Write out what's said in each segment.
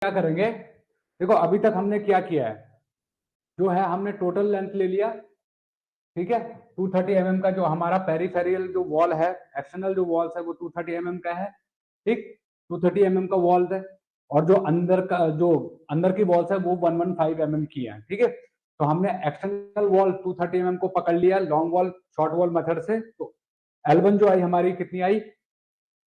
क्या करेंगे, देखो अभी तक हमने क्या किया है, जो है हमने टोटल लेंथ ले लिया। ठीक है, 230 mm का जो हमारा पेरिफेरियल जो वॉल है, एक्सटर्नल जो वॉल्स है वो 230 mm का है। ठीक, 230 mm का वॉल है। और जो अंदर का जो अंदर की वॉल्स है वो 115 mm की है। ठीक है, तो हमने एक्सटर्नल वॉल 230 mm को पकड़ लिया long wall short wall method से। तो L1 जो आई हमारी कितनी आई,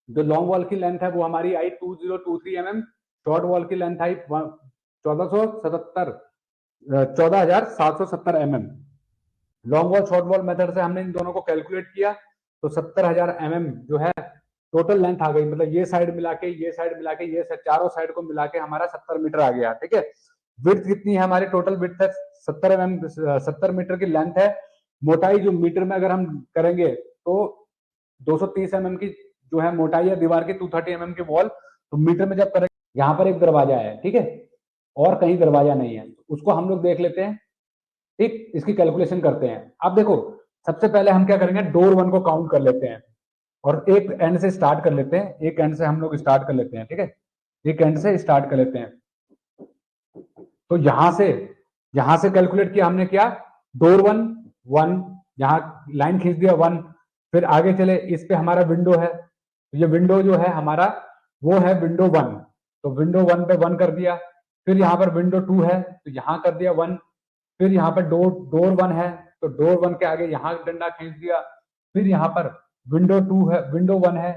जो लॉन्ग वॉल की लेंथ है वो हमारी आई 2023 mm, शॉर्ट वॉल की लेंथ आई 1477 14,770 mm। Long wall short wall method से हमने इन दोनों को कैलकुलेट किया तो 70,000 mm जो है टोटल लेंथ आ गई। मतलब ये साइड मिला के ये साइड मिला के ये चारों साइड को मिला के हमारा 70 मीटर आ गया। ठीक है, विड्थ कितनी है हमारी, टोटल विड्थ है 70 मीटर की लेंथ है। मोटाई जो मीटर में अगर हम करेंगे तो 230 mm की जो है मोटाई है दीवार की 230 mm की वॉल। तो मीटर में जब करेंगे, यहाँ पर एक दरवाजा है। ठीक है, और कहीं दरवाजा नहीं है, उसको हम लोग देख लेते हैं। ठीक, इसकी कैलकुलेशन करते हैं। अब देखो, सबसे पहले हम क्या करेंगे, डोर 1 को काउंट कर लेते हैं और एक एंड से स्टार्ट कर लेते हैं। एक एंड से हम लोग स्टार्ट कर लेते हैं। ठीक है, एक एंड से स्टार्ट कर लेते हैं। तो यहां से कैलकुलेट किया हमने, क्या, डोर 1 1, यहाँ लाइन खींच दिया 1। फिर आगे चले, इस पे हमारा विंडो है, तो ये विंडो जो है हमारा वो है विंडो 1। तो विंडो 1 पे 1 कर दिया। फिर यहाँ पर विंडो 2 है तो यहाँ कर दिया 1। फिर यहाँ पर डोर डोर 1 है तो डोर 1 के आगे यहाँ डंडा खींच दिया। फिर यहाँ पर विंडो 2 है, विंडो 1 है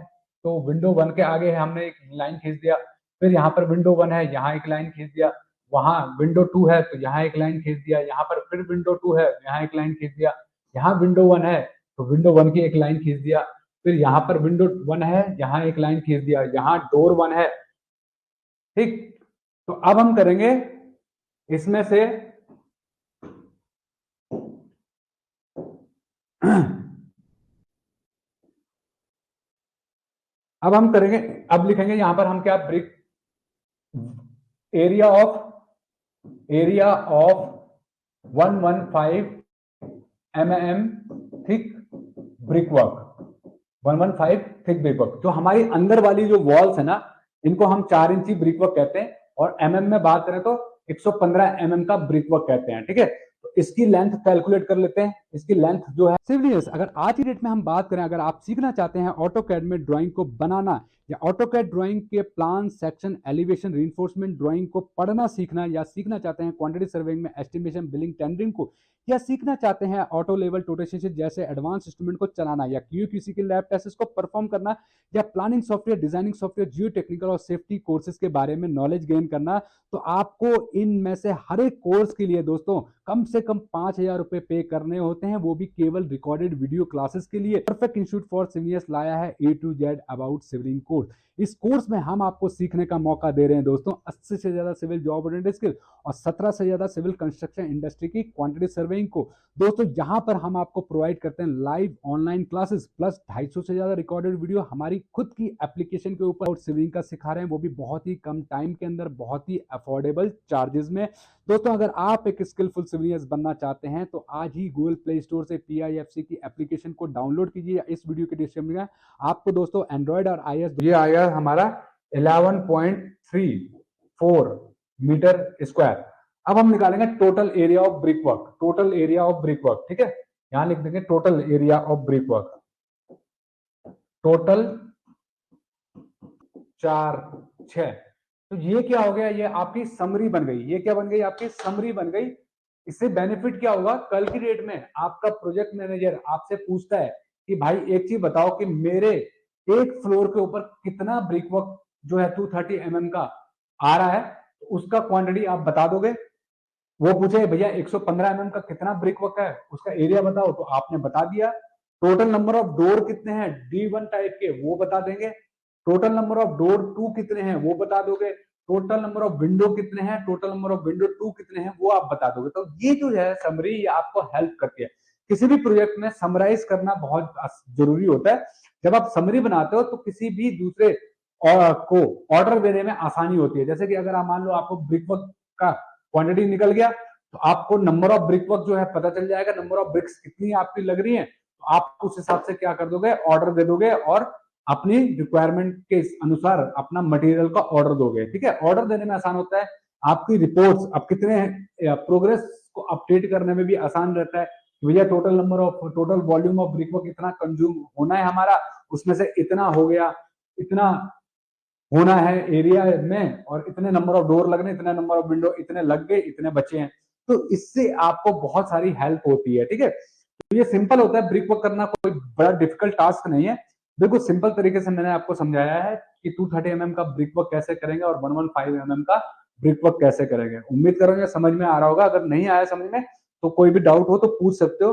तो विंडो 1 के आगे हमने एक लाइन खींच दिया। फिर यहाँ पर विंडो 1 है, यहाँ एक लाइन खींच दिया। वहां विंडो 2 है तो यहाँ एक लाइन खींच दिया। यहाँ पर फिर विंडो 2 है, यहाँ एक लाइन खींच दिया। यहाँ विंडो 1 है तो विंडो 1 की एक लाइन खींच दिया। फिर यहाँ पर विंडो 1 है, यहाँ एक लाइन खींच दिया। यहाँ डोर 1 है। ठीक, तो अब हम करेंगे इसमें से अब हम करेंगे, अब लिखेंगे यहां पर हम क्या, brick area of 115 mm thick brick work, 115 thick brick work. जो हमारी अंदर वाली जो वॉल्स है ना, इनको हम 4 इंची ब्रिक वर्क कहते हैं। और एमएम में बात करें तो 115 mm का ब्रिक वर्क कहते हैं। ठीक है, तो इसकी लेंथ कैलकुलेट कर लेते हैं। इसकी लेंथ जो है सिविलियंस, अगर आज की डेट में हम बात करें, अगर आप सीखना चाहते हैं ऑटोकैड में ड्राइंग को बनाना, या ऑटोकैड ड्राइंग के plan, section, elevation, reinforcement drawing को पढ़ना सीखना, या सीखना चाहते हैं क्वांटिटी सर्वेइंग में एस्टिमेशन, बिलिंग, टेंडरिंग को, या सीखना चाहते हैं ऑटो लेवल टोटेशन जैसे एडवांस इंस्ट्रूमेंट को चलाना, या क्यूक्यूसी के लैब टेस्ट को परफॉर्म करना, या प्लानिंग सॉफ्टवेयर, डिजाइनिंग सॉफ्टवेयर, जियो टेक्निकल और सेफ्टी कोर्सेज के बारे में नॉलेज गेन करना, तो आपको इनमें से हर एक कोर्स के लिए दोस्तों कम से कम 5,000 रुपए पे करने होते हैं, वो भी केवल रिकॉर्डेड वीडियो क्लासेस के लिए। परफेक्ट इंस्टीट्यूट फॉर सिविलियंस लाया है A to Z अबाउट सिविलिंग कोर्स। इस कोर्स में हम आपको सीखने का मौका दे रहे हैं दोस्तों 80 से ज्यादा सिविल जॉब ओरिएंटेड स्किल और 17 से ज्यादा सिविल कंस्ट्रक्शन इंडस्ट्री की क्वांटिटी सर्वेइंग को। दोस्तों यहाँ पर हम आपको प्रोवाइड करते हैं लाइव ऑनलाइन क्लासेस प्लस 250 से ज्यादा रिकॉर्डेड वीडियो हमारी खुद की एप्लीकेशन के ऊपर सिविलिंग का सिखा रहे हैं, वो भी बहुत ही कम टाइम के अंदर, बहुत ही अफोर्डेबल चार्जेस में। दोस्तों अगर आप एक स्किलफुल सिविलियंस बनना चाहते हैं तो आज ही गूगल प्ले स्टोर से PIFC की एप्लीकेशन को डाउनलोड कीजिए। इस वीडियो के डिस्क्रिप्शन में आपको दोस्तों एंड्रॉइड और iOS ये आएगा हमारा 11.34 मीटर स्क्वायर। अब हम निकालेंगे total area of brick work, total area of brick work. ठीक है, यहां लिख देंगे total area of brick work, total 4 6। तो ये क्या हो गया, ये आपकी समरी बन गई। ये क्या बन गई, आपकी समरी बन गई। इससे बेनिफिट क्या होगा, कल की डेट में आपका प्रोजेक्ट मैनेजर आपसे पूछता है कि भाई एक चीज बताओ कि मेरे एक फ्लोर के ऊपर कितना ब्रिक वर्क जो है 230 mm का आ रहा है, तो उसका क्वांटिटी आप बता दोगे। वो पूछे भैया 115 mm का कितना ब्रिक वर्क है, उसका एरिया बताओ, तो आपने बता दिया। टोटल नंबर ऑफ डोर कितने हैं D1 टाइप के, वो बता देंगे। टोटल नंबर ऑफ डोर 2 कितने हैं वो बता दोगे। टोटल नंबर ऑफ विंडो कितने हैं, टोटल नंबर ऑफ विंडो 2 कितने हैं वो आप बता दोगे। तो ये जो है समरी, ये आपको हेल्प करती है। किसी भी प्रोजेक्ट में समराइज करना बहुत जरूरी होता है। जब आप समरी बनाते हो तो किसी भी दूसरे को ऑर्डर देने में आसानी होती है। जैसे कि अगर आप मान लो आपको ब्रिक वर्क का क्वांटिटी निकल गया, तो आपको नंबर ऑफ ब्रिक वर्क जो है पता चल जाएगा, नंबर ऑफ ब्रिक्स कितनी आपकी लग रही है, तो आप उस हिसाब से क्या कर दोगे, ऑर्डर दे दोगे और अपनी रिक्वायरमेंट के अनुसार अपना मटेरियल का ऑर्डर दोगे। ठीक है, ऑर्डर देने में आसान होता है, आपकी रिपोर्ट्स अब कितने प्रोग्रेस को अपडेट करने में भी आसान रहता है। भैया total volume of brick work इतना कंज्यूम होना है हमारा, उसमें से इतना हो गया, इतना होना है एरिया में, और इतने नंबर ऑफ डोर लगने, इतने नंबर ऑफ विंडो इतने लग गए, इतने बचे हैं। तो इससे आपको बहुत सारी हेल्प होती है। ठीक है, तो ये सिंपल होता है, ब्रिक वर्क करना कोई बड़ा डिफिकल्ट टास्क नहीं है। बिल्कुल सिंपल तरीके से मैंने आपको समझाया है कि 230 mm का ब्रिक वर्क कैसे करेंगे और 115 mm का ब्रिक वर्क कैसे करेंगे। उम्मीद करूंगा समझ में आ रहा होगा। अगर नहीं आया समझ में तो कोई भी डाउट हो तो पूछ सकते हो।